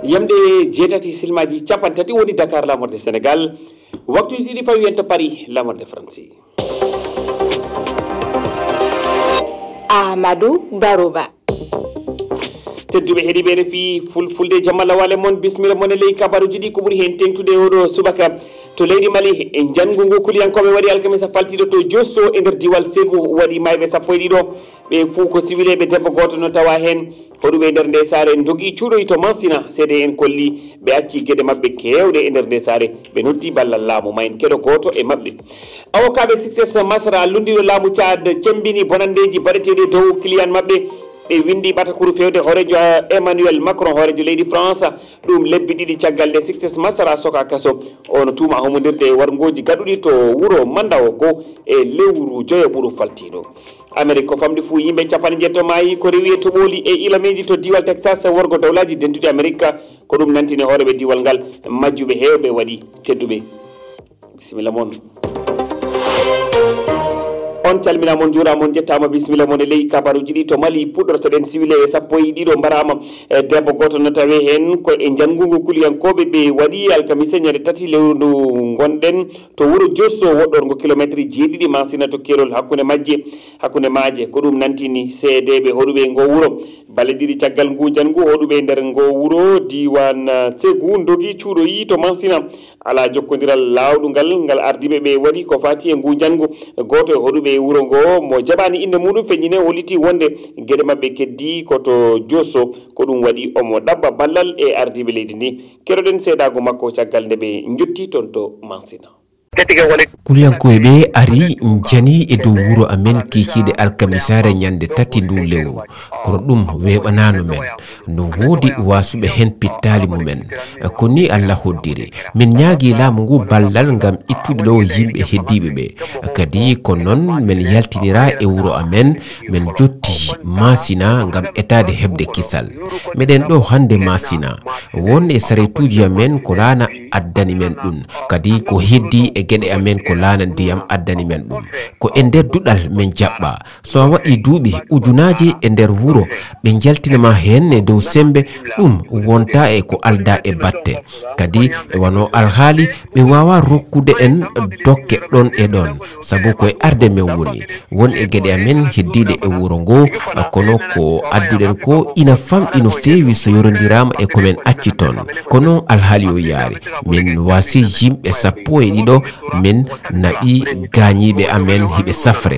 yamde jetati silmaji capantati woni Dakar lamorde Sénégal waktu ɗiɗi fawi en to Paris lamorde France. Amadou Barouba tedduɓe heeɗiɓe refi fulfulde jamalla wale mon bismilla mon e ley kabaruji ɗi ko ɓuuri hen tengtude oɗo subaka to leydi Mali e janggu ngu kuliyankoɓe waɗi alkamisa faltiɗo to Josso e nder diwal Ségou waɗi mayɓe sappo e ɗiɗo ɓe fuu ko siwileɓe debbo goto no tawa hen hoɗuɓe nder nde saare dogui cuuɗoyi to Mansina seede en kolli ɓe acci gueɗe mabɓe kewɗe e nder nde saare ɓe noddi ballal laamu ma en keɗo goto e mabɓe awokaɓe success masra lundiɗo laamu Tchad cembini bonandeji baɗeteɗe dow client mabɓe ɓe windi ɓatakuru fewde horejo Emmanuel Macron horejo leydi France ɗum lebbi ɗiɗi caggal nde success masara soka kaso ono tuma homodirde wargoji gaɗuɗi to wuuro Mandawo go e lewru joyo ɓuuru faltiɗo Amérique ko famɗi fuu yimɓe capanɗe jetto maayi ko rewi e toɓoli e ilameji to diwal Texas worgo dawlaji dentude Amérique ko ɗum nantini hooreɓe diwal ngal majjuɓe hewɓe waɗi tedduɓe bisimilla moon on calmina mon juuramon jettama bisimilla mon e ley kabaruji ɗi to Mali puɗɗortoɗen siwile e sappo e ɗiɗo mbarama debbo goto no tawe hen ko e janggugu kuliyankoɓe ɓe waɗi alkamisa ñande tati lewru gonɗen to wuuro Josso woɗɗorgo kilométre jeeɗiɗi Mansina to Kerol hakkude maaje ko ɗum nantini seedeɓe hoɗuɓe ngo wuuro balle ɗiɗi caggal ngu jangu hoɗuɓe nder ngo wuuro diwan Ségou dogui cuuɗoyi to Mansina ala jokkodiral lawɗugal ngal ardiɓe ɓe waɗi ko fati e ngu jangu goto e hoɗuɓe wuro ngo mo jaɓani inde muɗum feññine holliti wonde gueɗe mabɓe keddi koto Josso ko ɗum waɗi omo ɗabba ballal e ardiɓe leydi ndi keroɗen seedago makko caggal nde ɓe jotti toon to Mansina. kuliyankoɓe ɓe ari jani e dow wuuro amen kikiɗe alkamisare ñande tati ndu lewru kono ɗum weɓanano men no woodi wasuɓe hen pittali mumen ko ni Allah hoddiri min ñaagui laamu ngu ballal gam ittude ɗo yimɓe heddiɓe ɓe kadi ko noon min yaltinira e wuuro amen min jotti Mansina gam etade hebde kisal meɗen ɗo hande Mansina won e saretuji amen ko laana addani men ɗum kadi ko heddi e gueɗe amen ko laana ndiyam addani men ɗum ko e nder duɗal min jaɓɓa so a waɗi duuɓi ujunaji e nder wuuro ɓe jaltinama hen e dow sembe ɗum wonta e ko alda e batte kadi e wano alhaali ɓe wawa rokkude en dokke ɗon e ɗon saabu koye arde men woni won e gueɗe amen heddiɗe e wuuro ngo kono ko adduɗen ko ina famɗi no feewi so yorondirama e komin acci toon kono alhaali o yaari min wasi yimɓe sappo e ɗiɗo min naɓi gañiɓe amen hiɓe safre